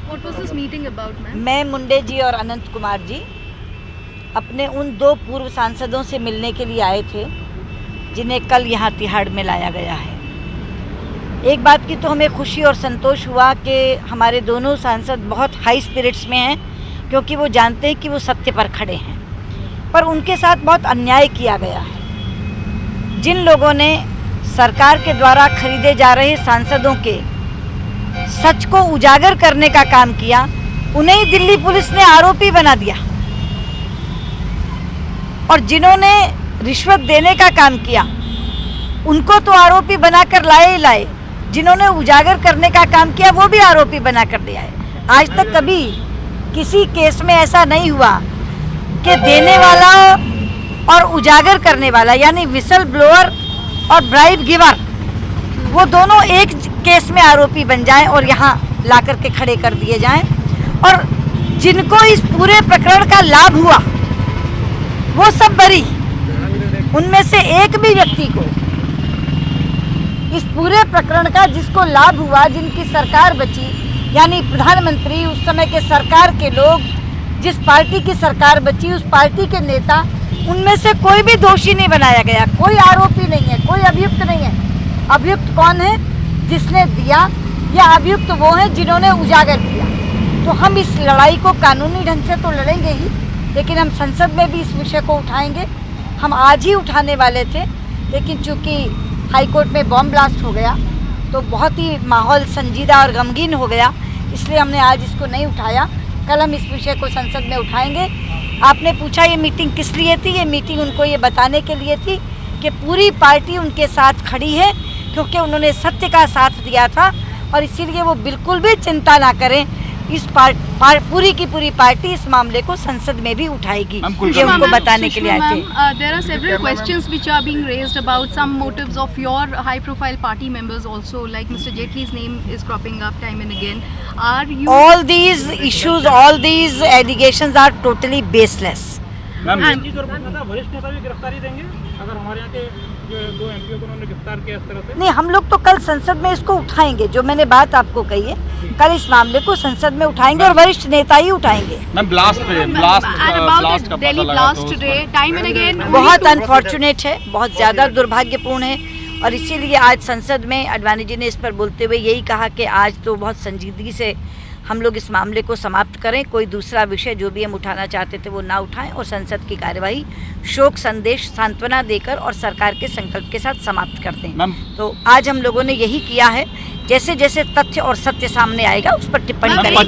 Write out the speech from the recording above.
What was this meeting about, ma'am? मैं मुंडे जी और अनंत कुमार जी अपने उन दो पूर्व सांसदों से मिलने के लिए आए थे जिन्हें कल यहाँ तिहाड़ में लाया गया है। एक बात की तो हमें खुशी और संतोष हुआ कि हमारे दोनों सांसद बहुत हाई स्पिरिट्स में हैं, क्योंकि वो जानते हैं कि वो सत्य पर खड़े हैं। पर उनके साथ बहुत अन्याय किया गया है। जिन लोगों ने सरकार के द्वारा खरीदे जा रहे सांसदों के सच को उजागर करने का काम किया, उन्हें ही दिल्ली पुलिस ने आरोपी बना दिया। और जिन्होंने रिश्वत देने का काम किया उनको तो आरोपी बनाकर लाए ही लाए, जिन्होंने उजागर करने का काम किया वो भी आरोपी बनाकर ले आए। आज तक कभी किसी केस में ऐसा नहीं हुआ कि देने वाला और उजागर करने वाला यानी विसल ब्लोअर और ब्राइब गिवर वो दोनों एक केस में आरोपी बन जाएं और यहाँ ला कर के खड़े कर दिए जाएं। और जिनको इस पूरे प्रकरण का लाभ हुआ वो सब बरी। उनमें से एक भी व्यक्ति को इस पूरे प्रकरण का जिसको लाभ हुआ, जिनकी सरकार बची, यानी प्रधानमंत्री, उस समय के सरकार के लोग, जिस पार्टी की सरकार बची उस पार्टी के नेता, उनमें से कोई भी दोषी नहीं बनाया गया। कोई आरोपी नहीं है, कोई अभियुक्त नहीं है। अभियुक्त कौन है? जिसने दिया, या अभियुक्त वो हैं जिन्होंने उजागर किया। तो हम इस लड़ाई को कानूनी ढंग से तो लड़ेंगे ही, लेकिन हम संसद में भी इस विषय को उठाएंगे। हम आज ही उठाने वाले थे, लेकिन चूंकि हाईकोर्ट में बॉम्ब ब्लास्ट हो गया तो बहुत ही माहौल संजीदा और गमगीन हो गया, इसलिए हमने आज इसको नहीं उठाया। कल हम इस विषय को संसद में उठाएंगे। आपने पूछा ये मीटिंग किस लिए थी? ये मीटिंग उनको ये बताने के लिए थी कि पूरी पार्टी उनके साथ खड़ी है, क्योंकि उन्होंने सत्य का साथ दिया था। और इसीलिए वो बिल्कुल भी चिंता ना करें, इस पूरी की पूरी पार्टी इस मामले को संसद में भी उठाएगी। ये उनको बताने के लिए आए थे। There are several questions which are being raised about some motives of your high-profile party members also, like Mr. Jaitley's name is cropping up time and again. Are you? All these issues, all these allegations are totally baseless. Ma'am वरिष्ठ नेता भी गिरफ्तारी देंगे अगर हमारे यहाँ के दो एमपीओ को उन्होंने गिरफ्तार किया इस तरह से? नहीं, हम लोग तो कल संसद में इसको उठाएंगे। जो मैंने बात आपको कही है, कल इस मामले को संसद में उठाएंगे और वरिष्ठ नेता ही उठाएंगे। मैम ब्लास्ट का Delhi blast today, time and again. बहुत अनफॉर्चुनेट है, बहुत ज़्यादा दुर्भाग्यपूर्ण है। और इसीलिए आज संसद में आडवाणी जी ने इस पर बोलते हुए यही कहा कि आज तो बहुत संजीदगी से हम लोग इस मामले को समाप्त करें। कोई दूसरा विषय जो भी हम उठाना चाहते थे वो ना उठाएं और संसद की कार्यवाही शोक संदेश, सांत्वना देकर और सरकार के संकल्प के साथ समाप्त करते हैं। तो आज हम लोगों ने यही किया है। जैसे जैसे तथ्य और सत्य सामने आएगा उस पर टिप्पणी करेंगे।